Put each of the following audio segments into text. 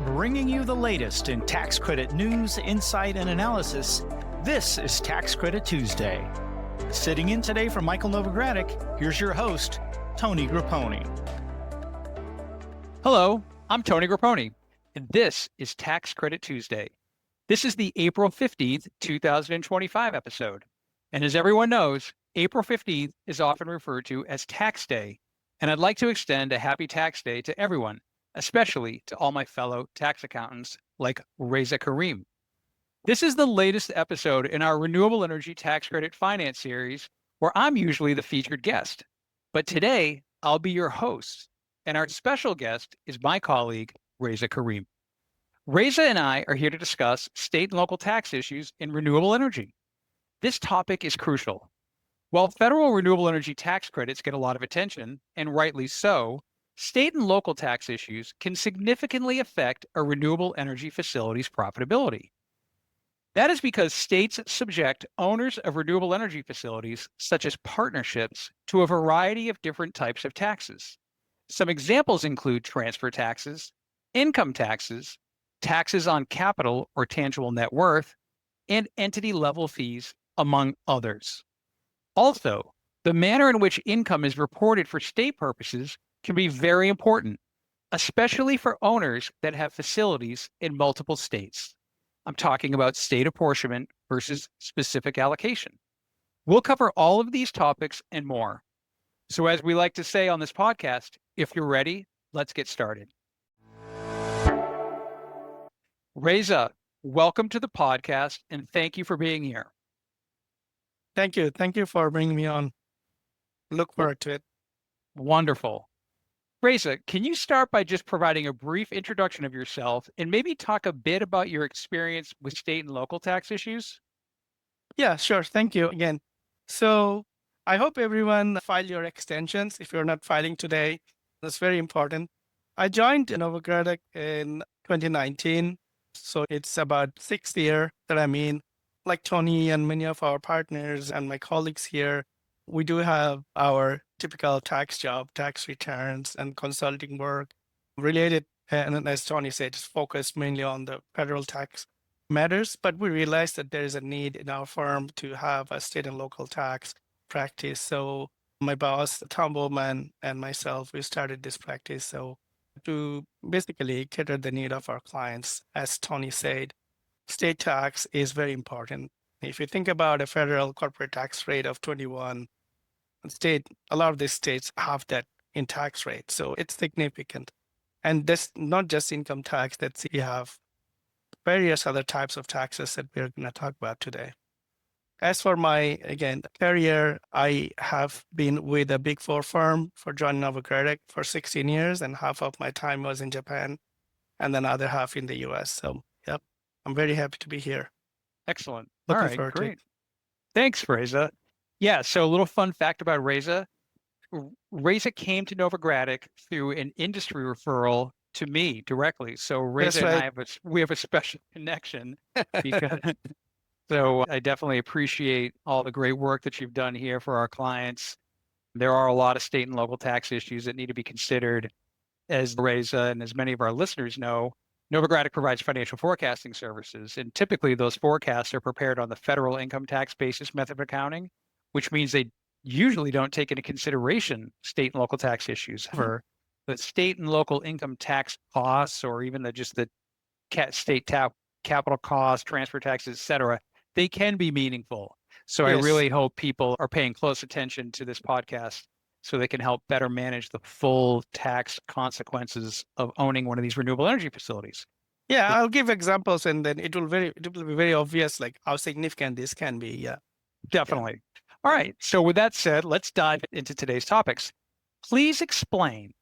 Bringing you the latest in tax credit news, insight, and analysis, this is Tax Credit Tuesday. Sitting in today for Michael Novogradac, here's your host, Tony Grappone. Hello, I'm Tony Grappone, and this is Tax Credit Tuesday. This is the April 15th, 2025 episode. And as everyone knows, April 15th is often referred to as Tax Day, and I'd like to extend a happy tax day to everyone, especially to all my fellow tax accountants like Reza Karim. This is the latest episode in our Renewable Energy Tax Credit Finance series, where I'm usually the featured guest. But today, I'll be your host, and our special guest is my colleague, Reza Karim. Reza and I are here to discuss state and local tax issues in renewable energy. This topic is crucial. While federal renewable energy tax credits get a lot of attention, and rightly so, state and local tax issues can significantly affect a renewable energy facility's profitability. That is because states subject owners of renewable energy facilities, such as partnerships, to a variety of different types of taxes. Some examples include transfer taxes, income taxes, taxes on capital or tangible net worth, and entity-level fees, among others. Also, the manner in which income is reported for state purposes can be very important, especially for owners that have facilities in multiple states. I'm talking about state apportionment versus specific allocation. We'll cover all of these topics and more. So as we like to say on this podcast, if you're ready, let's get started. Reza, welcome to the podcast and thank you for being here. Thank you. Thank you for bringing me on. Look forward to it. Wonderful. Reza, can you start by just providing a brief introduction of yourself and maybe talk a bit about your experience with state and local tax issues? Yeah, sure. Thank you again. So I hope everyone file your extensions. If you're not filing today, that's very important. I joined Novogradac in 2019. So it's about 6th year that I'm in. Like Tony and many of our partners and my colleagues here, we do have our typical tax job, tax returns and consulting work related. And as Tony said, it's focused mainly on the federal tax matters. But we realized that there is a need in our firm to have a state and local tax practice. So my boss, Tom Bowman, and myself, we started this practice. So to basically cater the need of our clients, as Tony said, state tax is very important. If you think about a federal corporate tax rate of 21, a lot of these states have that in tax rate. So it's significant. And that's not just income tax, that you have various other types of taxes that we're going to talk about today. As for my, again, career, I have been with a Big Four firm for John Novogradac for 16 years, and half of my time was in Japan, and then other half in the US. So, yep, I'm very happy to be here. Excellent. Looking All right, forward to great. it. Thanks, Reza. Yeah, so a little fun fact about Reza. Reza came to Novogradac through an industry referral to me directly. So Reza That's and right. we have a special connection because so I definitely appreciate all the great work that you've done here for our clients. There are a lot of state and local tax issues that need to be considered. As Reza and as many of our listeners know, Novogradac provides financial forecasting services, and typically those forecasts are prepared on the federal income tax basis method of accounting, which means they usually don't take into consideration state and local tax issues. However, the state and local income tax costs, or even the state capital costs, transfer taxes, et cetera, they can be meaningful. So Yes. I really hope people are paying close attention to this podcast so they can help better manage the full tax consequences of owning one of these renewable energy facilities. Yeah, I'll give examples, and then it will be very obvious, like how significant this can be. Yeah. Definitely. All right. So with that said, let's dive into today's topics. Please explain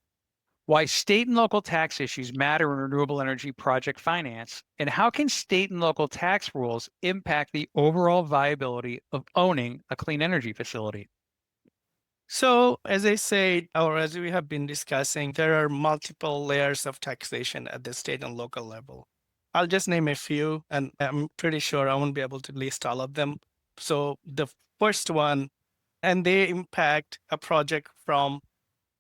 why state and local tax issues matter in renewable energy project finance, and how can state and local tax rules impact the overall viability of owning a clean energy facility? So, as I said, or as we have been discussing, there are multiple layers of taxation at the state and local level. I'll just name a few, and I'm pretty sure I won't be able to list all of them. So, the first one, and they impact a project from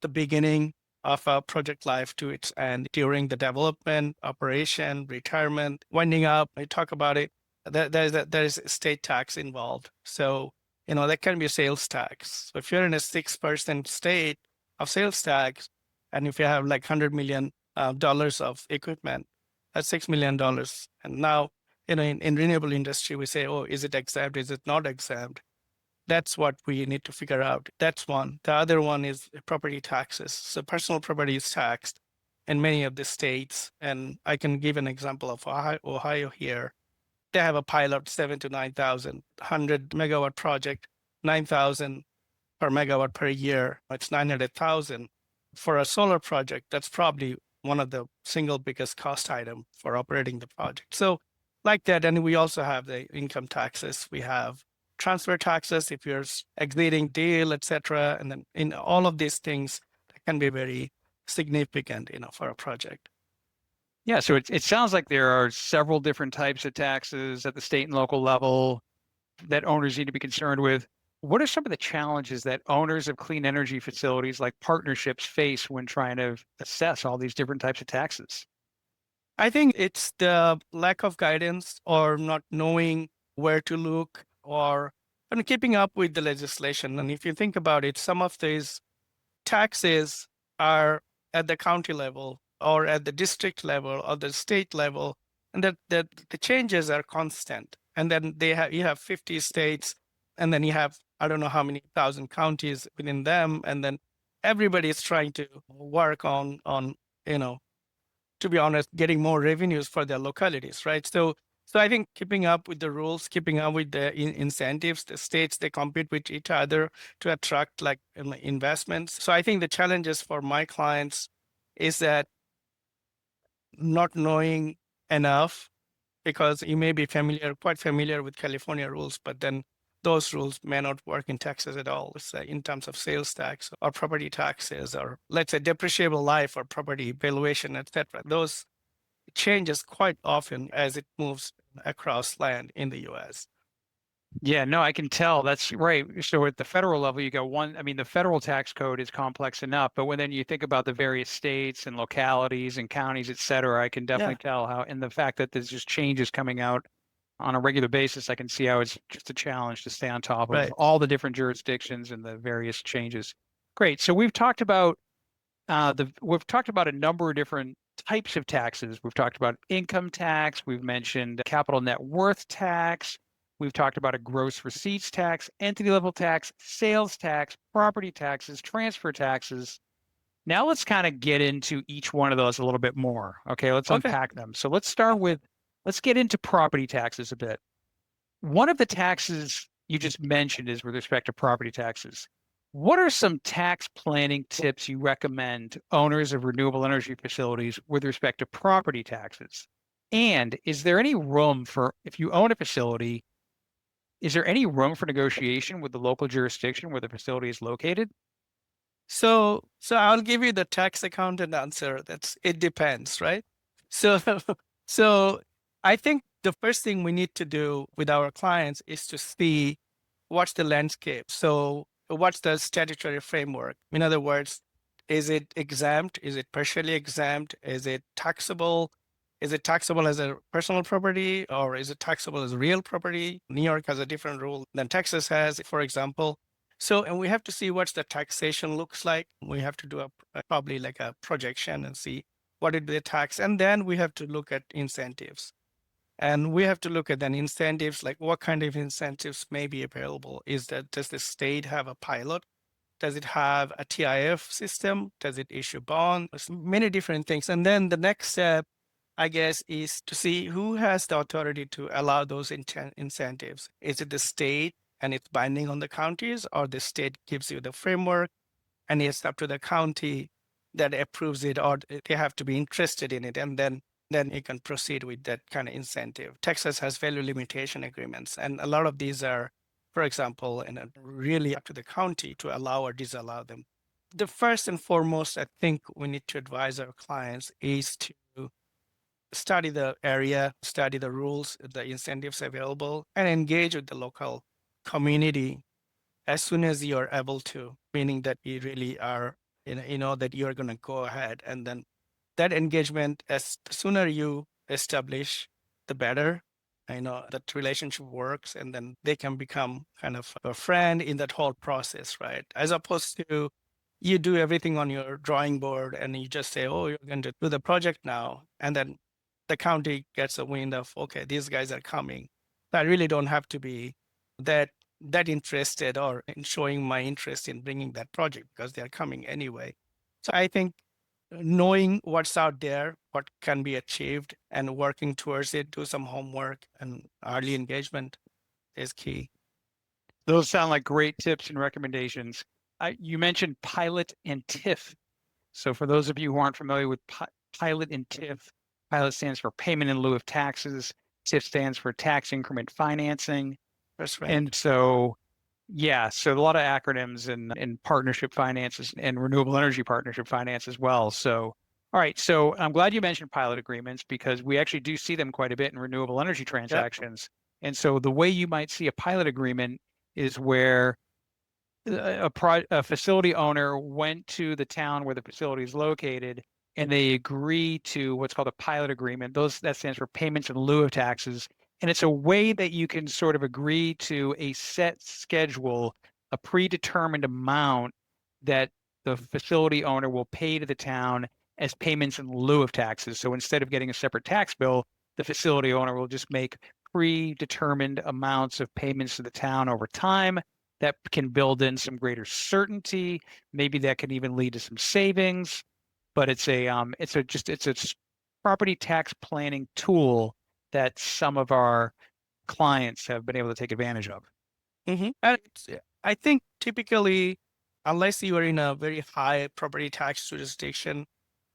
the beginning of a project life to its end during the development, operation, retirement, winding up. I talk about it. There's state tax involved. So, that can be a sales tax. So if you're in a 6% state of sales tax, and if you have like $100 million of equipment, that's $6 million. And now, in renewable industry, we say, oh, is it exempt? Is it not exempt? That's what we need to figure out. That's one. The other one is property taxes. So personal property is taxed in many of the states. And I can give an example of Ohio here. They have a pilot 7 to 9,000, 100 megawatt project, 9,000 per megawatt per year. It's 900,000. For a solar project, that's probably one of the single biggest cost item for operating the project. So like that, and we also have the income taxes. We have transfer taxes if you're exiting deal, etc. And then in all of these things that can be very significant, for a project. Yeah, so it sounds like there are several different types of taxes at the state and local level that owners need to be concerned with. What are some of the challenges that owners of clean energy facilities like partnerships face when trying to assess all these different types of taxes? I think it's the lack of guidance or not knowing where to look or keeping up with the legislation. And if you think about it, some of these taxes are at the county level or at the district level or the state level, and that the changes are constant. And then you have 50 states, and then you have I don't know how many thousand counties within them, and then everybody is trying to work on to be honest, getting more revenues for their localities, right? So I think keeping up with the rules, keeping up with the incentives, the states, they compete with each other to attract like investments. So I think the challenges for my clients is that not knowing enough, because you may be quite familiar with California rules, but then those rules may not work in Texas at all, say in terms of sales tax or property taxes, or let's say depreciable life or property valuation, etc. Those changes quite often as it moves across land in the US. Yeah, no, I can tell. That's right. So at the federal level, you got the federal tax code is complex enough, but when then you think about the various states and localities and counties, et cetera, I can definitely tell how, and the fact that there's just changes coming out on a regular basis, I can see how it's just a challenge to stay on top of all the different jurisdictions and the various changes. Great. So we've talked about a number of different types of taxes. We've talked about income tax. We've mentioned capital net worth tax. We've talked about a gross receipts tax, entity level tax, sales tax, property taxes, transfer taxes. Now let's kind of get into each one of those a little bit more. Okay, let's unpack them. So let's get into property taxes a bit. One of the taxes you just mentioned is with respect to property taxes. What are some tax planning tips you recommend to owners of renewable energy facilities with respect to property taxes? And is there any room for, if you own a facility, is there any room for negotiation with the local jurisdiction where the facility is located? So I'll give you the tax accountant answer. It depends, right? So I think the first thing we need to do with our clients is to see what's the landscape. So what's the statutory framework? In other words, is it exempt? Is it partially exempt? Is it taxable? Is it taxable as a personal property, or is it taxable as real property? New York has a different rule than Texas has, for example. So, and we have to see what's the taxation looks like. We have to do probably like a projection and see what it be the tax. And then we have to look at incentives. And we have to look at then incentives, like what kind of incentives may be available. Does the state have a pilot? Does it have a TIF system? Does it issue bonds? Many different things. And then the next step, I guess, is to see who has the authority to allow those incentives. Is it the state and it's binding on the counties, or the state gives you the framework and it's up to the county that approves it, or they have to be interested in it, and then you can proceed with that kind of incentive. Texas has value limitation agreements, and a lot of these are, for example, really up to the county to allow or disallow them. The first and foremost, I think we need to advise our clients is to study the area, study the rules, the incentives available, and engage with the local community as soon as you're able to, meaning that you really are you know that you're going to go ahead. And then that engagement, as the sooner you establish, the better. I know that relationship works, and then they can become kind of a friend in that whole process, right? As opposed to you do everything on your drawing board and you just say, oh, you're going to do the project now. And then the county gets a wind of, okay, these guys are coming. I really don't have to be that interested or in showing my interest in bringing that project because they're coming anyway. So I think knowing what's out there, what can be achieved, and working towards it, do some homework and early engagement is key. Those sound like great tips and recommendations. You mentioned pilot and TIF. So for those of you who aren't familiar with pilot and TIF, pilot stands for payment in lieu of taxes. TIF stands for tax increment financing. That's right. And so, yeah, so a lot of acronyms in partnership finances and renewable energy partnership finance as well. So, all right. So I'm glad you mentioned pilot agreements because we actually do see them quite a bit in renewable energy transactions. Yep. And so the way you might see a pilot agreement is where a facility owner went to the town where the facility is located and they agree to what's called a pilot agreement. That stands for payments in lieu of taxes. And it's a way that you can sort of agree to a set schedule, a predetermined amount that the facility owner will pay to the town as payments in lieu of taxes. So instead of getting a separate tax bill, the facility owner will just make predetermined amounts of payments to the town over time that can build in some greater certainty. Maybe that can even lead to some savings. But it's a property tax planning tool that some of our clients have been able to take advantage of. Mm-hmm. And I think typically, unless you are in a very high property tax jurisdiction,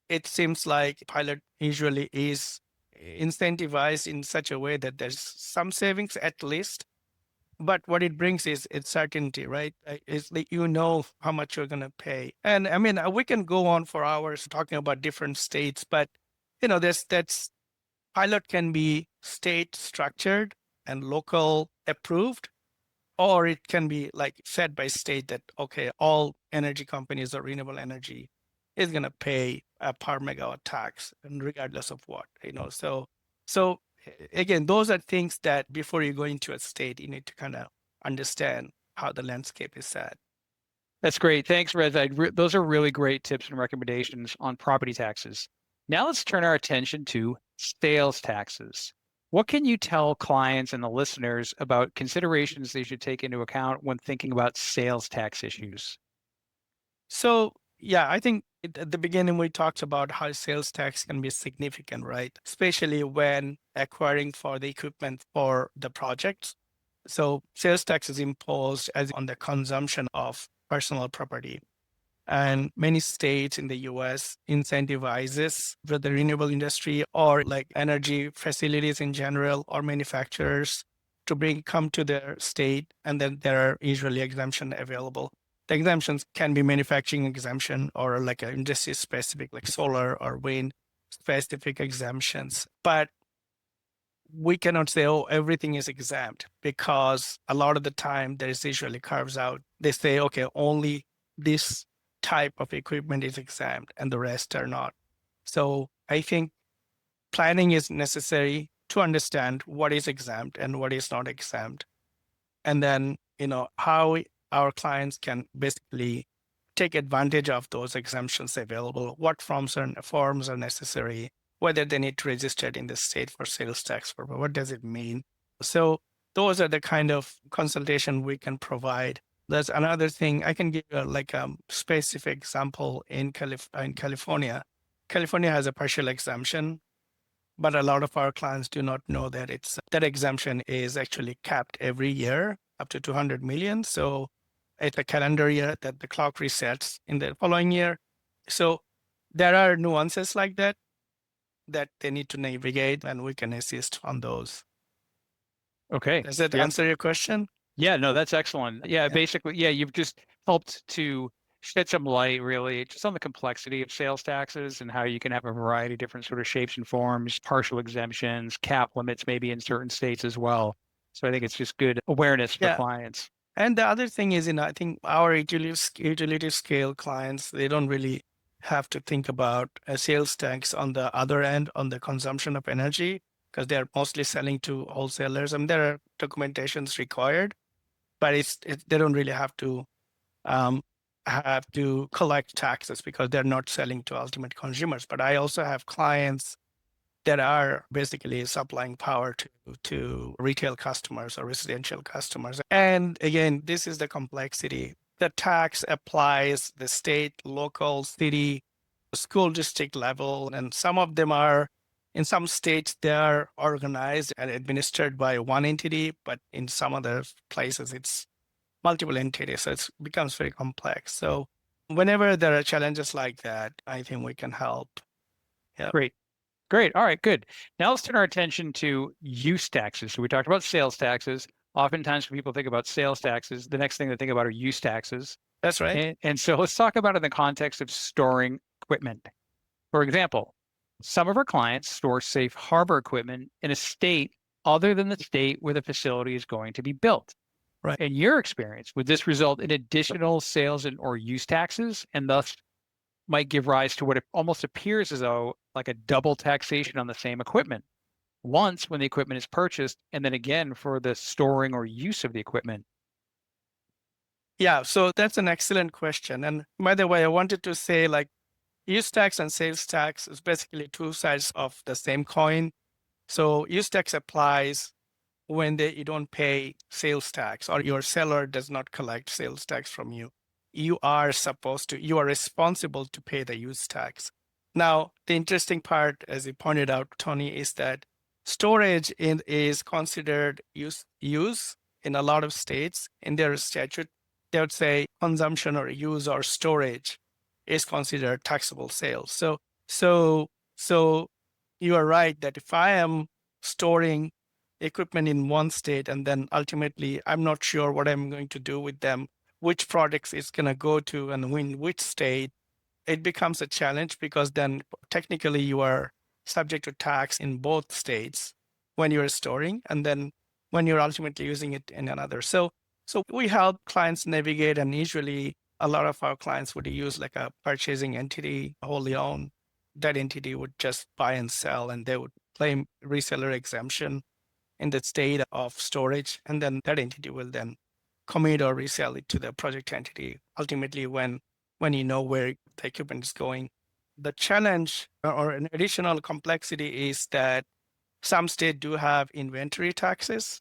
it seems like pilot usually is incentivized in such a way that there's some savings at least. But what it brings is it's certainty, right? It's like you know how much you're going to pay. And I mean, we can go on for hours talking about different states, but you know, that's pilot can be state structured and local approved, or it can be like set by state that, okay, all energy companies or renewable energy is going to pay a per megawatt tax, and regardless of what, you know. So again, those are things that before you go into a state, you need to kind of understand how the landscape is set. That's great. Thanks, Reza. Those are really great tips and recommendations on property taxes. Now let's turn our attention to sales taxes. What can you tell clients and the listeners about considerations they should take into account when thinking about sales tax issues? So, yeah, I think at the beginning we talked about how sales tax can be significant, right? Especially when acquiring for the equipment for the projects. So sales tax is imposed as on the consumption of personal property. And many states in the US incentivizes the renewable industry or like energy facilities in general or manufacturers to come to their state, and then there are usually exemption available. The exemptions can be manufacturing exemption or like an industry specific, like solar or wind specific exemptions. But we cannot say, oh, everything is exempt, because a lot of the time there is usually carves out. They say, okay, only this type of equipment is exempt and the rest are not. So I think planning is necessary to understand what is exempt and what is not exempt. And then, you know, how our clients can basically take advantage of those exemptions available, what forms are necessary, whether they need to register it in the state for sales tax purpose, what does it mean? So those are the kind of consultation we can provide. There's another thing I can give you like a specific example in California. California has a partial exemption, but a lot of our clients do not know that that exemption is actually capped every year up to 200 million. So it's a calendar year that the clock resets in the following year. So there are nuances like that they need to navigate, and we can assist on those. Okay. Does that answer your question? Yeah, no, that's excellent. Yeah, basically, yeah, you've just helped to shed some light really just on the complexity of sales taxes and how you can have a variety of different sort of shapes and forms, partial exemptions, cap limits maybe in certain states as well. So I think it's just good awareness for clients. And the other thing is, I think our utility scale clients, they don't really have to think about a sales tax on the other end on the consumption of energy because they're mostly selling to wholesalers. I mean, there are documentations required, but they don't really um, have to collect taxes because they're not selling to ultimate consumers. But I also have clients that are basically supplying power to retail customers or residential customers. And again, this is the complexity. The tax applies the state, local, city, school district level, and some of them are in some states they are organized and administered by one entity, but in some other places it's multiple entities. So it becomes very complex. So whenever there are challenges like that, I think we can help. Yeah. Great. Great. All right, good. Now let's turn our attention to use taxes. So we talked about sales taxes. Oftentimes when people think about sales taxes, the next thing they think about are use taxes. That's right. And so let's talk about it in the context of storing equipment. For example, some of our clients store safe harbor equipment in a state other than the state where the facility is going to be built. Right. In your experience, would this result in additional sales or use taxes and thus might give rise to what it almost appears as though like a double taxation on the same equipment? Once when the equipment is purchased and then again for the storing or use of the equipment? Yeah, so that's an excellent question. And by the way, I wanted to say like use tax and sales tax is basically two sides of the same coin. So use tax applies when you don't pay sales tax or your seller does not collect sales tax from you. You are responsible to pay the use tax. Now, the interesting part, as you pointed out, Tony, is that storage is considered use in a lot of states. In their statute, they would say consumption or use or storage is considered taxable sales. So you are right that if I am storing equipment in one state and then ultimately I'm not sure what I'm going to do with them, which products it's going to go to and in which state, it becomes a challenge because then technically you are subject to tax in both states when you're storing and then when you're ultimately using it in another. So we help clients navigate, and usually a lot of our clients would use like a purchasing entity wholly owned. That entity would just buy and sell and they would claim reseller exemption in the state of storage, and then that entity will then commit or resell it to the project entity ultimately when you know where the equipment is going. The challenge or an additional complexity is that some states do have inventory taxes.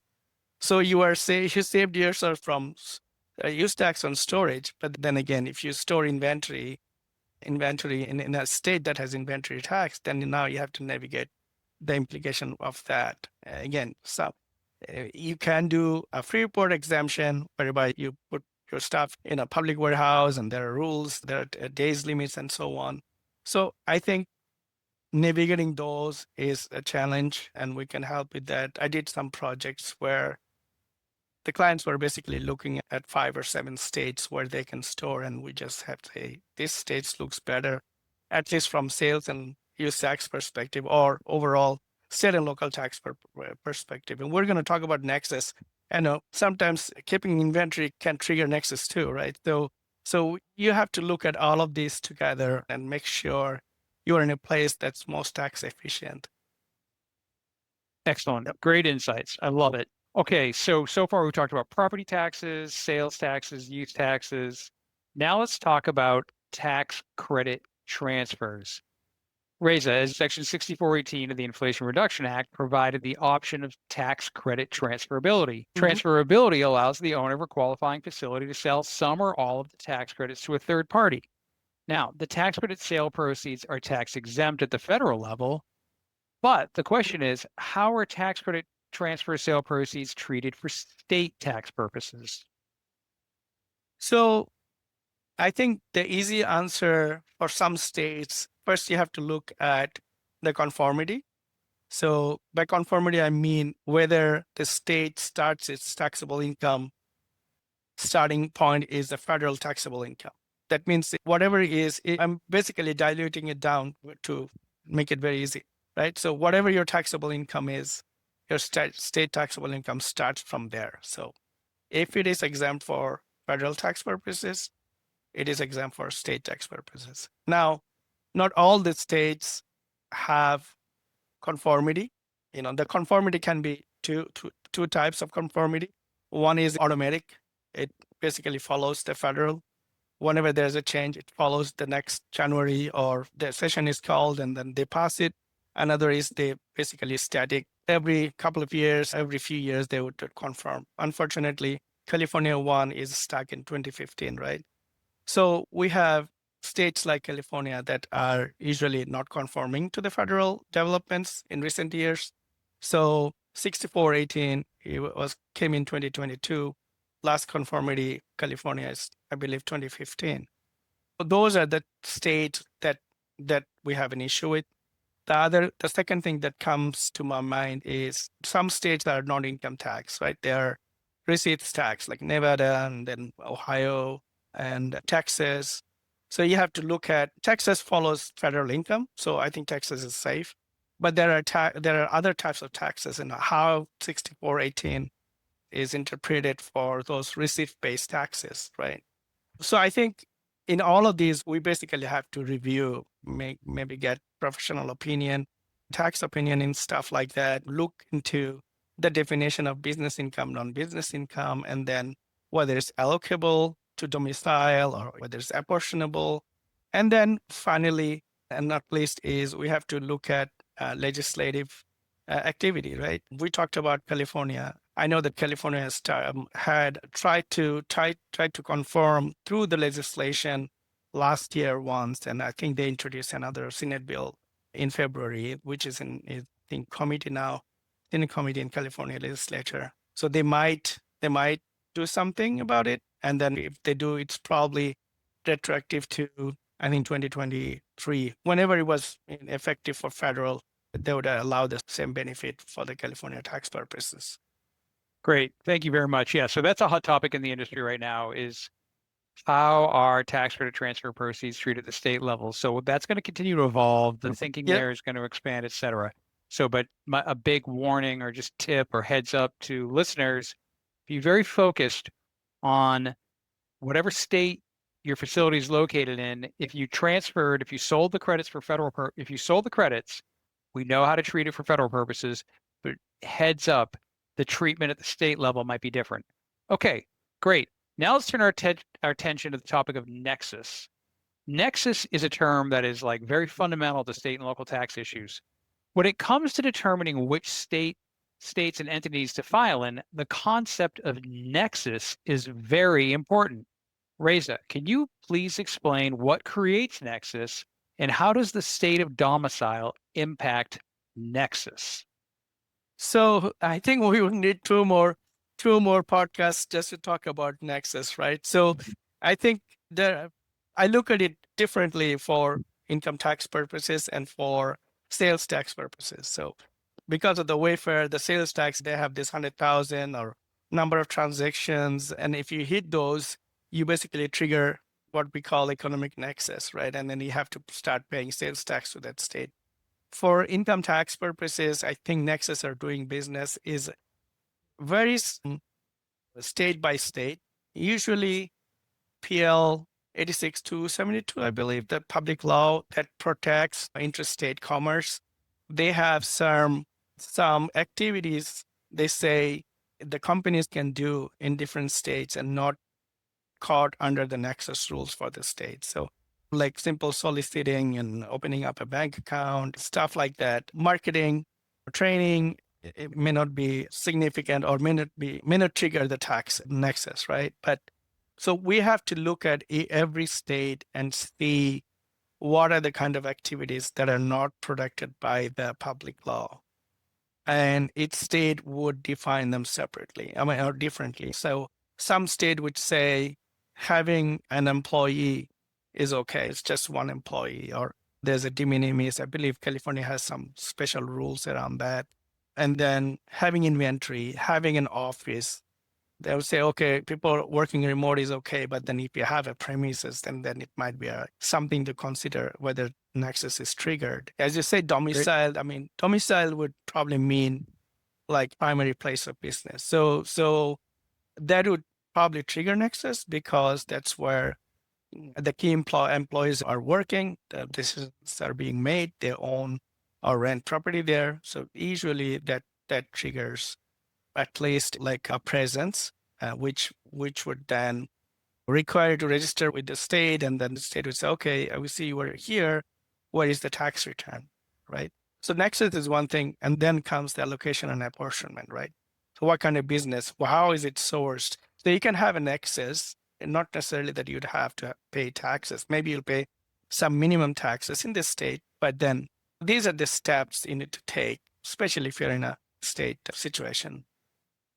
So you saved yourself from use tax on storage, but then again, if you store inventory in a state that has inventory tax, then now you have to navigate the implication of that. Again, so you can do a free report exemption whereby you put your stuff in a public warehouse and there are rules, there are days limits and so on. So I think navigating those is a challenge and we can help with that. I did some projects where the clients were basically looking at 5 or 7 states where they can store, and we just have to say, this state looks better, at least from sales and use tax perspective or overall state and local tax perspective. And we're going to talk about Nexus. I know sometimes keeping inventory can trigger Nexus too, right? So you have to look at all of these together and make sure you're in a place that's most tax efficient. Excellent. Great insights. I love it. Okay, so far we've talked about property taxes, sales taxes, use taxes. Now let's talk about tax credit transfers. Reza, as Section 6418 of the Inflation Reduction Act provided the option of tax credit transferability. Transferability allows the owner of a qualifying facility to sell some or all of the tax credits to a third party. Now, the tax credit sale proceeds are tax exempt at the federal level, but the question is, how are tax credit transfer sale proceeds treated for state tax purposes? So I think the easy answer for some states, first you have to look at the conformity. So by conformity, I mean whether the state starts its taxable income, starting point is the federal taxable income. That means whatever it is, I'm basically diluting it down to make it very easy, right? So whatever your taxable income is, your state taxable income starts from there. So If it is exempt for federal tax purposes, it is exempt for state tax purposes. Now, not all the states have conformity. The conformity can be two types of conformity. One is automatic. It basically follows the federal. Whenever there's a change, it follows the next January, or the session is called and then they pass it. Another is they basically static. Every couple of years, every few years, they would conform. Unfortunately, California one is stuck in 2015, right? So we have states like California that are usually not conforming to the federal developments in recent years. So 6418 came in 2022. Last conformity, California is, I believe, 2015. So those are the states that we have an issue with. The second thing that comes to my mind is some states that are non-income tax, right? They are receipts tax, like Nevada and then Ohio and Texas. So you have to look at, Texas follows federal income, so I think Texas is safe. But there are other types of taxes, and how 6418 is interpreted for those receipt-based taxes, right? So I think in all of these, we basically have to review, maybe get professional opinion, tax opinion and stuff like that, look into the definition of business income, non-business income, and then whether it's allocable to domicile or whether it's apportionable. And then finally, and not least, is we have to look at legislative activity, right? We talked about California. I know that California has had tried to conform through the legislation last year once, and I think they introduced another Senate bill in February, which is in committee now, in a committee in California legislature. So they might do something about it, and then if they do, it's probably retroactive to, I think, 2023. Whenever it was effective for federal, they would allow the same benefit for the California tax purposes. Great. Thank you very much. Yeah, so that's a hot topic in the industry right now, is how are tax credit transfer proceeds treated at the state level. So that's going to continue to evolve. The thinking there is going to expand, et cetera. So, but a big warning or just tip or heads up to listeners, be very focused on whatever state your facility is located in. If you sold the credits for federal, if you sold the credits, we know how to treat it for federal purposes, but heads up, the treatment at the state level might be different. Okay, great. Now let's turn our attention to the topic of Nexus. Nexus is a term that is like very fundamental to state and local tax issues. When it comes to determining which states and entities to file in, the concept of Nexus is very important. Reza, can you please explain what creates Nexus and how does the state of domicile impact Nexus? So I think we will need two more podcasts just to talk about Nexus, right? So I think I look at it differently for income tax purposes and for sales tax purposes. So because of the Wayfair, the sales tax, they have this 100,000 or number of transactions. And if you hit those, you basically trigger what we call economic nexus, right? And then you have to start paying sales tax to that state. For income tax purposes, I think Nexus are doing business is very state by state. Usually PL 86-272, I believe, the public law that protects interstate commerce. They have some activities they say the companies can do in different states and not caught under the Nexus rules for the state. So like simple soliciting and opening up a bank account, stuff like that. Marketing, training, it may not be significant or may not trigger the tax nexus, right? But so we have to look at every state and see what are the kind of activities that are not protected by the public law. And each state would define them separately, or differently. So some state would say having an employee is okay. It's just one employee, or there's a de minimis. I believe California has some special rules around that. And then having inventory, having an office, they would say, okay, people working remote is okay. But then if you have a premises, then it might be something to consider whether Nexus is triggered. As you say, domiciled, I mean, domicile would probably mean like primary place of business. So that would probably trigger Nexus because that's where the key employees are working, the decisions are being made, they own or rent property there. So usually that triggers at least like a presence, which would then require you to register with the state, and then the state would say, okay, we see you were here. Where is the tax return, right? So Nexus is one thing, and then comes the allocation and apportionment, right? So what kind of business? How is it sourced? So you can have a Nexus, and not necessarily that you'd have to pay taxes. Maybe you'll pay some minimum taxes in this state, but then these are the steps you need to take, especially if you're in a state situation.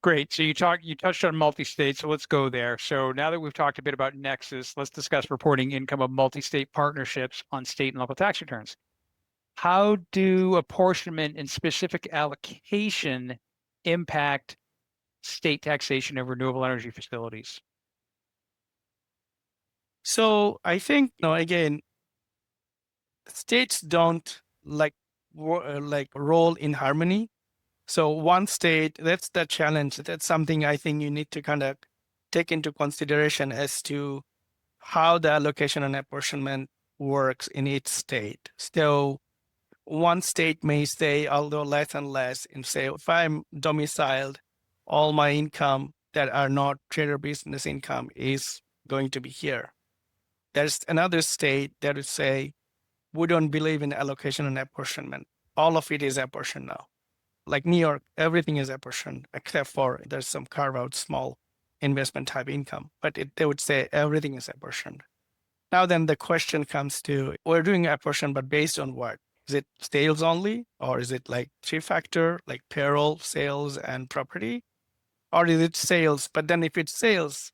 Great. So you touched on multi-state, so let's go there. So now that we've talked a bit about Nexus, let's discuss reporting income of multi-state partnerships on state and local tax returns. How do apportionment and specific allocation impact state taxation of renewable energy facilities? So I think, again, states don't like roll in harmony. So one state, that's the challenge. That's something I think you need to kind of take into consideration as to how the allocation and apportionment works in each state. So one state may say, although less and less, and say, if I'm domiciled, all my income that are not trader business income is going to be here. There's another state that would say, we don't believe in allocation and apportionment. All of it is apportioned now. Like New York, everything is apportioned, except for there's some carve out small investment type income, but they would say everything is apportioned. Now then the question comes to, we're doing apportion, but based on what? Is it sales only? Or is it like 3-factor, like payroll, sales, and property? Or is it sales? But then if it's sales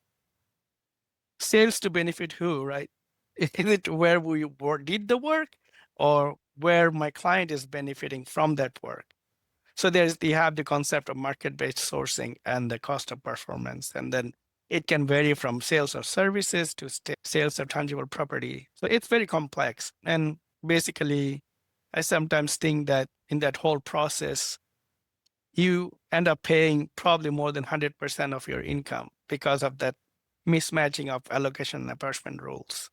to benefit who, right? Is it where we did the work or where my client is benefiting from that work? So you have the concept of market-based sourcing and the cost of performance. And then it can vary from sales of services to sales of tangible property. So it's very complex. And basically, I sometimes think that in that whole process, you end up paying probably more than 100% of your income because of that mismatching of allocation and apportionment rules.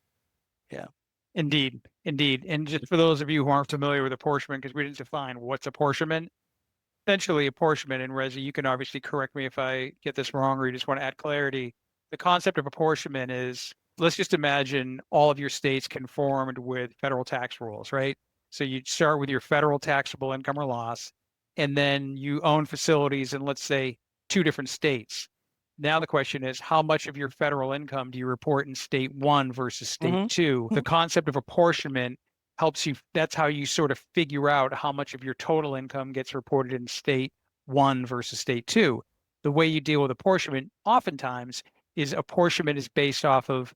Yeah. Indeed. And just for those of you who aren't familiar with apportionment, because we didn't define what's apportionment, essentially apportionment, and Reza, you can obviously correct me if I get this wrong or you just want to add clarity. The concept of apportionment is, let's just imagine all of your states conformed with federal tax rules, right? So you start with your federal taxable income or loss, and then you own facilities in, let's say, 2 different states. Now the question is, how much of your federal income do you report in state 1 versus state 2? The concept of apportionment helps you. That's how you sort of figure out how much of your total income gets reported in state 1 versus state 2. The way you deal with apportionment oftentimes is apportionment is based off of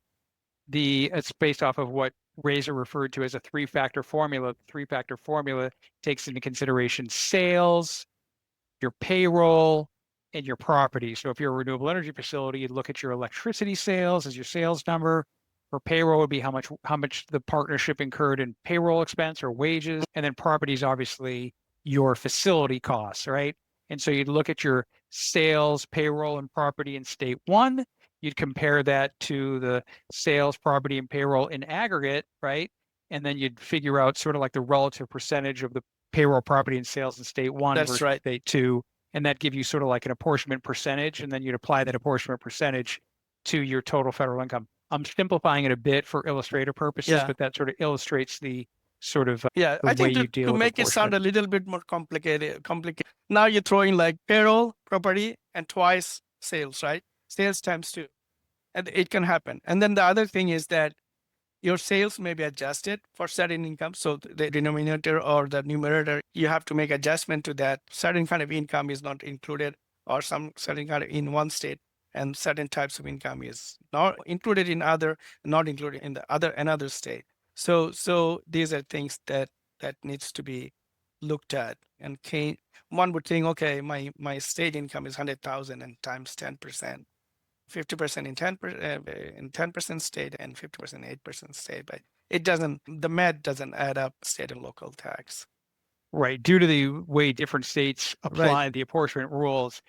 what Reza referred to as a 3-factor formula. The 3-factor formula takes into consideration sales, your payroll, and your property. So if you're a renewable energy facility, you'd look at your electricity sales as your sales number. For payroll would be how much the partnership incurred in payroll expense or wages, and then property is obviously your facility costs, right? And so you'd look at your sales, payroll, and property in state 1. You'd compare that to the sales, property, and payroll in aggregate, right? And then you'd figure out sort of like the relative percentage of the payroll, property, and sales in state 1 versus state 2. And that give you sort of like an apportionment percentage, and then you'd apply that apportionment percentage to your total federal income. I'm simplifying it a bit for illustrative purposes, but that sort of illustrates the sort of I think to make it sound a little bit more complicated. Now you're throwing like payroll, property, and twice sales, right? Sales times 2, and it can happen. And then the other thing is that your sales may be adjusted for certain income. So the denominator or the numerator, you have to make adjustment to that. Certain kind of income is not included, or some certain kind of in one state, and certain types of income is not included in other, not included in the another state. So these are things that needs to be looked at. And one would think, okay, my state income is 100,000 and times 10%. 50% in 10% state and 50% 8% state, but the math doesn't add up state and local tax. Right. Due to the way different states apply the apportionment rules,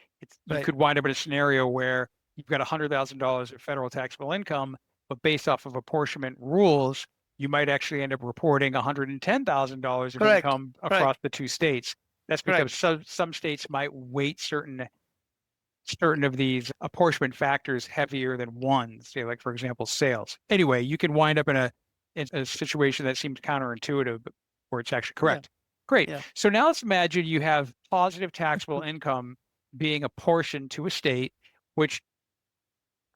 you could wind up in a scenario where you've got $100,000 of federal taxable income, but based off of apportionment rules, you might actually end up reporting $110,000 of Correct. income across the two states. That's because Correct. some states might weight certain of these apportionment factors heavier than ones, say like for example, sales. Anyway, you can wind up in a situation that seems counterintuitive, but where it's actually Yeah. correct. Great. Yeah. So now let's imagine you have positive taxable income being apportioned to a state, which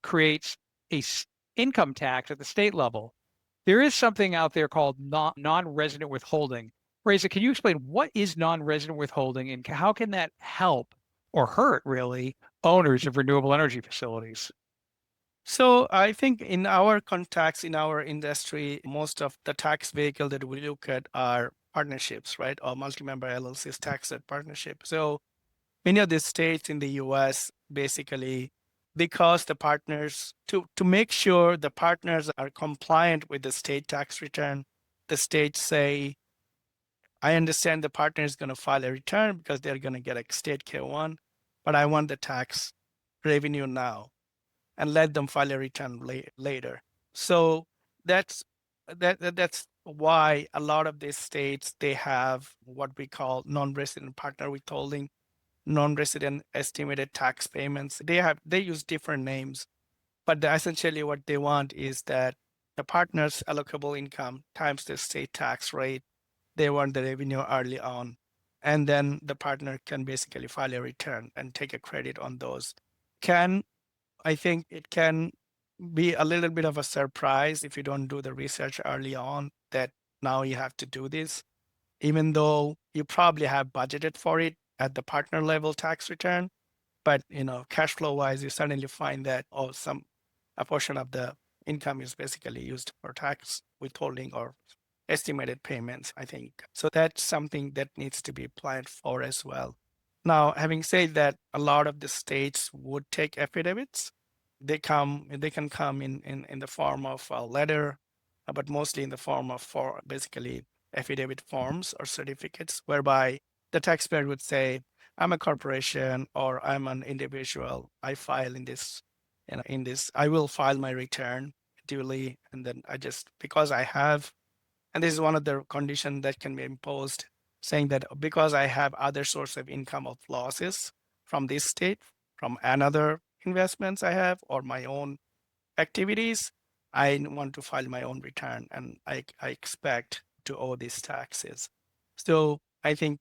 creates income tax at the state level. There is something out there called non-resident withholding. Reza, can you explain what is non-resident withholding and how can that help or hurt really owners of renewable energy facilities? So I think in our context, in our industry, most of the tax vehicle that we look at are partnerships, right? Or multi-member LLCs taxed at partnership. So many of the states in the US basically, because the partners, to make sure the partners are compliant with the state tax return, the states say, I understand the partner is going to file a return because they're going to get a state K1, but I want the tax revenue now, and let them file a return later. So that's that's why a lot of these states, they have what we call non-resident partner withholding, non-resident estimated tax payments. They use different names, but essentially what they want is that the partner's allocable income times the state tax rate. They want the revenue early on, and then the partner can basically file a return and take a credit on those. I think it can be a little bit of a surprise if you don't do the research early on that now you have to do this, even though you probably have budgeted for it at the partner level tax return. But cash flow wise, you suddenly find that a portion of the income is basically used for tax withholding or estimated payments, I think. So that's something that needs to be applied for as well. Now, having said that, a lot of the states would take affidavits. They can come in the form of a letter, but mostly in the form of basically affidavit forms or certificates, whereby the taxpayer would say, I'm a corporation or I'm an individual. I file in this, I will file my return duly. And then because I have, and this is one of the conditions that can be imposed, saying that because I have other source of income of losses from this state, from another investments I have or my own activities, I want to file my own return and I expect to owe these taxes. So I think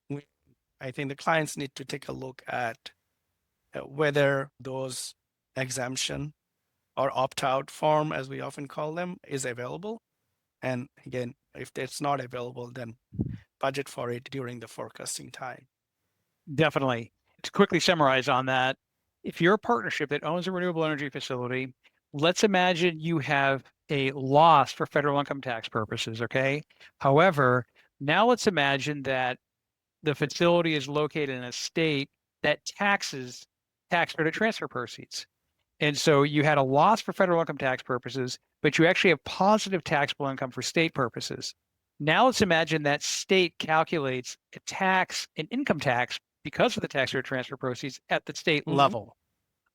the clients need to take a look at whether those exemption or opt-out form, as we often call them, is available. And again, if it's not available, then budget for it during the forecasting time. Definitely. To quickly summarize on that, if you're a partnership that owns a renewable energy facility, let's imagine you have a loss for federal income tax purposes, okay? However, now let's imagine that the facility is located in a state that taxes tax credit transfer proceeds. And so you had a loss for federal income tax purposes, but you actually have positive taxable income for state purposes. Now let's imagine that state calculates an income tax because of the tax credit transfer proceeds at the state level.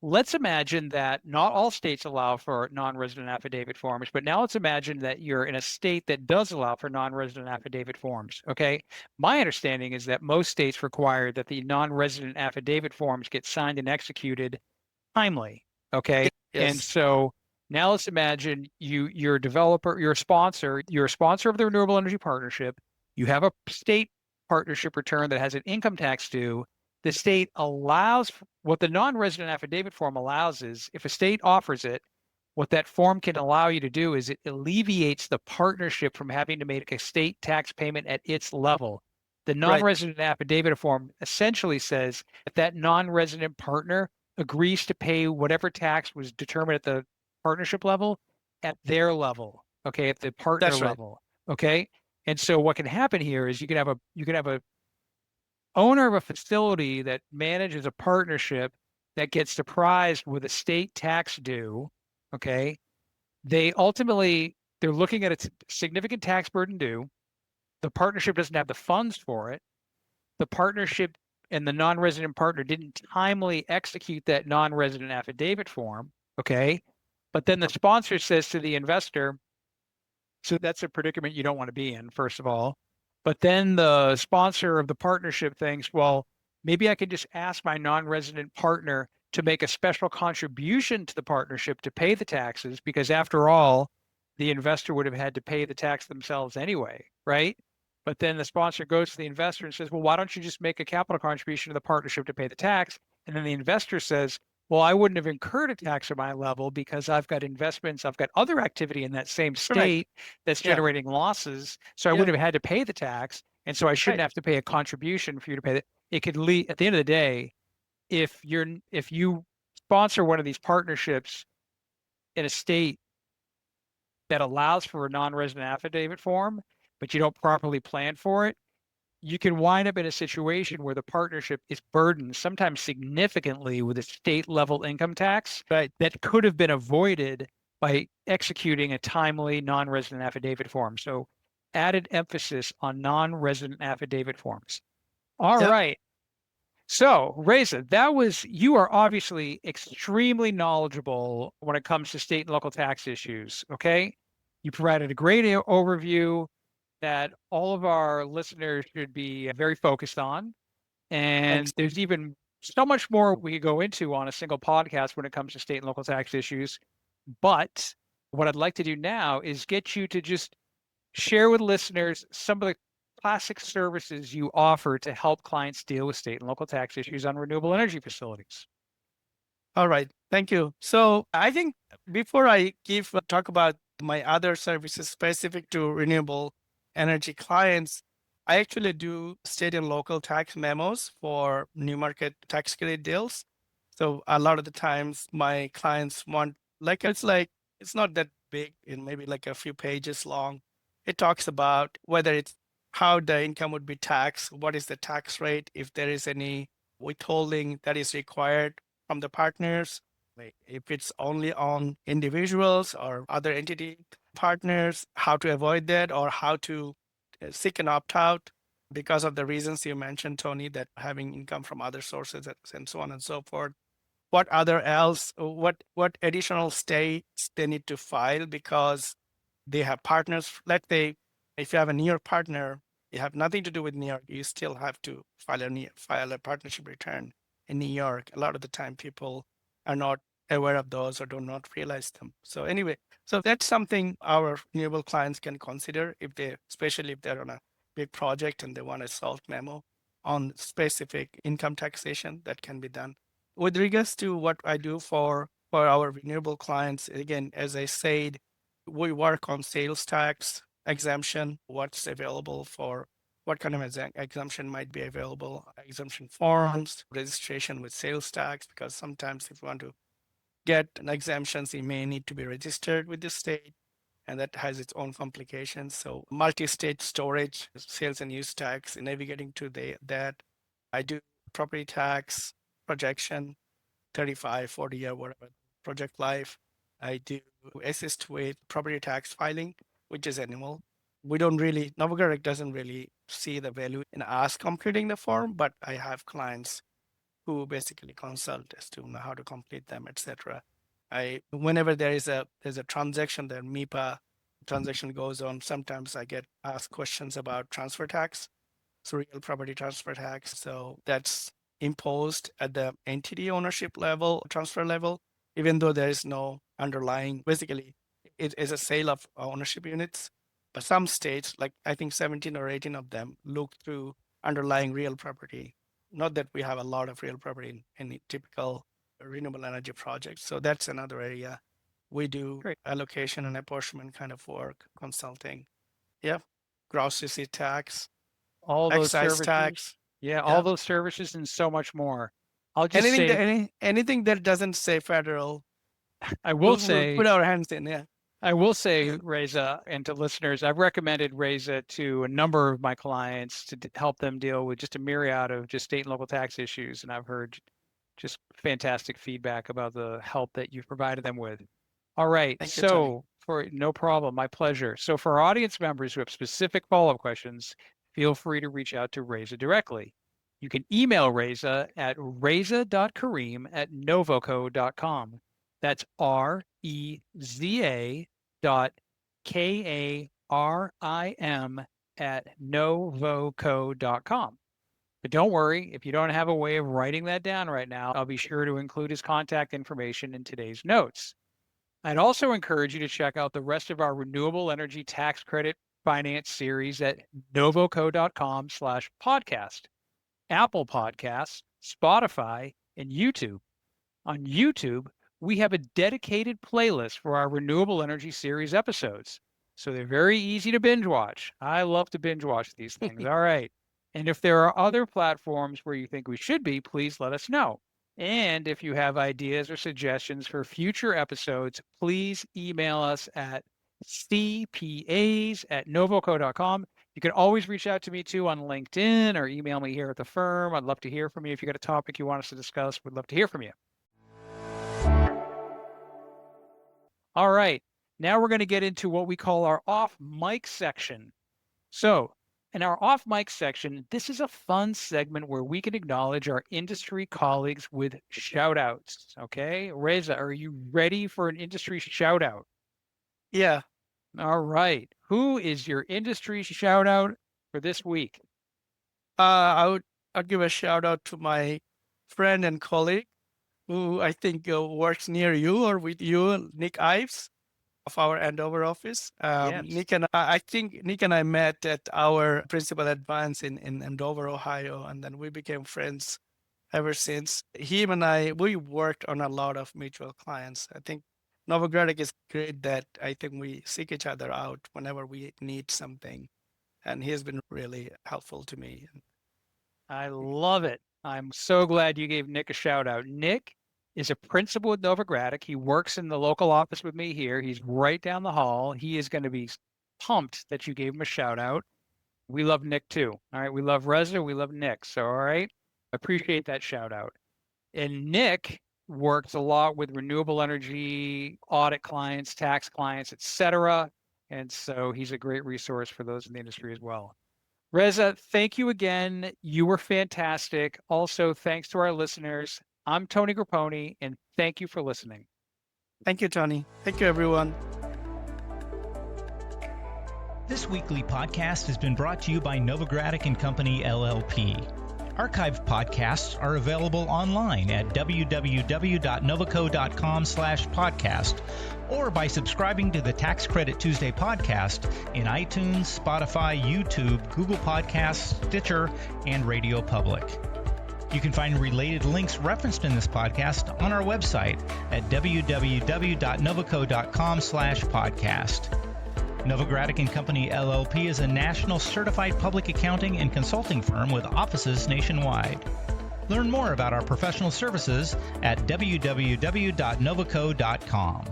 Let's imagine that not all states allow for non-resident affidavit forms, but now let's imagine that you're in a state that does allow for non-resident affidavit forms, okay? My understanding is that most states require that the non-resident affidavit forms get signed and executed timely, okay? Yes. And so now let's imagine you're a developer, you're a sponsor of the Renewable Energy Partnership, you have a state partnership return that has an income tax due. The state allows, what the non-resident affidavit form allows is, if a state offers it, what that form can allow you to do is it alleviates the partnership from having to make a state tax payment at its level. The non-resident affidavit form essentially says if that non-resident partner agrees to pay whatever tax was determined at the partnership level at their level, okay, at the partner level, okay? And so what can happen here is you can have a owner of a facility that manages a partnership that gets surprised with a state tax due, okay? They're looking at a significant tax burden due. The partnership doesn't have the funds for it. The partnership and the non-resident partner didn't timely execute that non-resident affidavit form, okay? But then the sponsor says to the investor, so that's a predicament you don't want to be in, first of all. But then the sponsor of the partnership thinks, well, maybe I could just ask my non-resident partner to make a special contribution to the partnership to pay the taxes, because after all, the investor would have had to pay the tax themselves anyway, right? But then the sponsor goes to the investor and says, well, why don't you just make a capital contribution to the partnership to pay the tax? And then the investor says, well, I wouldn't have incurred a tax at my level because I've got investments, I've got other activity in that same state that's generating losses. So I would have had to pay the tax. And so I shouldn't have to pay a contribution for you to pay that. It could lead, at the end of the day, if you sponsor one of these partnerships in a state that allows for a non-resident affidavit form, but you don't properly plan for it, you can wind up in a situation where the partnership is burdened, sometimes significantly, with a state level income tax that could have been avoided by executing a timely non-resident affidavit form. So added emphasis on non-resident affidavit forms. All right. So Reza, you are obviously extremely knowledgeable when it comes to state and local tax issues. Okay. You provided a great overview that all of our listeners should be very focused on. And there's even so much more we could go into on a single podcast when it comes to state and local tax issues. But what I'd like to do now is get you to just share with listeners some of the classic services you offer to help clients deal with state and local tax issues on renewable energy facilities. All right. Thank you. So I think before I talk about my other services specific to renewable energy clients, I actually do state and local tax memos for new market tax credit deals. So a lot of the times my clients want, it's not that big, and maybe like a few pages long. It talks about whether it's how the income would be taxed, what is the tax rate, if there is any withholding that is required from the partners, if it's only on individuals or other entity partners, how to avoid that, or how to seek an opt-out because of the reasons you mentioned, Tony, that having income from other sources and so on and so forth. What additional states they need to file because they have partners. Let's say if you have a New York partner, you have nothing to do with New York, you still have to file a partnership return in New York. A lot of the time people are not aware of those or do not realize them. So anyway, so that's something our renewable clients can consider especially if they're on a big project and they want a salt memo on specific income taxation that can be done. With regards to what I do for our renewable clients, again, as I said, we work on sales tax exemption, what's available for what kind of exemption might be available, exemption forms, registration with sales tax, because sometimes if you want to get an exemptions, you may need to be registered with the state, and that has its own complications. So multi-state storage, sales and use tax, navigating to that. I do property tax projection, 35, 40 year, whatever project life. I do assist with property tax filing, which is annual. Novogradac doesn't really see the value in us completing the form, but I have clients who basically consult as to how to complete them, etc. Whenever there's a transaction, the MIPA transaction goes on, sometimes I get asked questions about transfer tax, so real property transfer tax. So that's imposed at the entity ownership level, transfer level, even though there is no underlying, basically it is a sale of ownership units. But some states, like I think 17 or 18 of them, look through underlying real property. Not that we have a lot of real property in typical renewable energy projects. So that's another area. We do allocation and apportionment kind of work, consulting. Yeah. Gross receipt tax, all those excise services, tax. all those services and so much more. I'll just anything that doesn't say federal. I will say, we'll put our hands in. Yeah. I will say, Reza, and to listeners, I've recommended Reza to a number of my clients to help them deal with just a myriad of just state and local tax issues. And I've heard just fantastic feedback about the help that you've provided them with. All right. No problem. My pleasure. So for our audience members who have specific follow-up questions, feel free to reach out to Reza directly. You can email Reza at reza.karim@novoco.com. That's REZA.KARIM@novoco.com. But don't worry, if you don't have a way of writing that down right now, I'll be sure to include his contact information in today's notes. I'd also encourage you to check out the rest of our renewable energy tax credit finance series at novoco.com/podcast, Apple Podcasts, Spotify, and YouTube. On YouTube, we have a dedicated playlist for our renewable energy series episodes. So they're very easy to binge watch. I love to binge watch these things. All right. And if there are other platforms where you think we should be, please let us know. And if you have ideas or suggestions for future episodes, please email us at cpas@novoco.com. You can always reach out to me too on LinkedIn or email me here at the firm. I'd love to hear from you. If you got a topic you want us to discuss, we'd love to hear from you. All right. Now we're going to get into what we call our off mic section. So in our off mic section, this is a fun segment where we can acknowledge our industry colleagues with shout outs. Okay. Reza, are you ready for an industry shout out? Yeah. All right. Who is your industry shout out for this week? I'll give a shout out to my friend and colleague who I think works near you or with you, Nick Ives of our Andover office. Yes. Nick and I think Nick and I met at our principal advance in Andover, Ohio, and then we became friends ever since. Him and I, we worked on a lot of mutual clients. I think Novogradac is great that I think we seek each other out whenever we need something. And he has been really helpful to me. I love it. I'm so glad you gave Nick a shout out. Nick is a principal with Novogradac. He works in the local office with me here. He's right down the hall. He is going to be pumped that you gave him a shout out. We love Nick too. All right. We love Reza. We love Nick. So, all right. Appreciate that shout out. And Nick works a lot with renewable energy audit clients, tax clients, etc. And so he's a great resource for those in the industry as well. Reza, thank you again. You were fantastic. Also, thanks to our listeners. I'm Tony Grappone, and thank you for listening. Thank you, Tony. Thank you, everyone. This weekly podcast has been brought to you by Novogradac & Company, LLP. Archived podcasts are available online at www.novoco.com/podcast or by subscribing to the Tax Credit Tuesday podcast in iTunes, Spotify, YouTube, Google Podcasts, Stitcher, and Radio Public. You can find related links referenced in this podcast on our website at www.novoco.com/podcast. Novogradac & Company, LLP is a national certified public accounting and consulting firm with offices nationwide. Learn more about our professional services at www.novoco.com.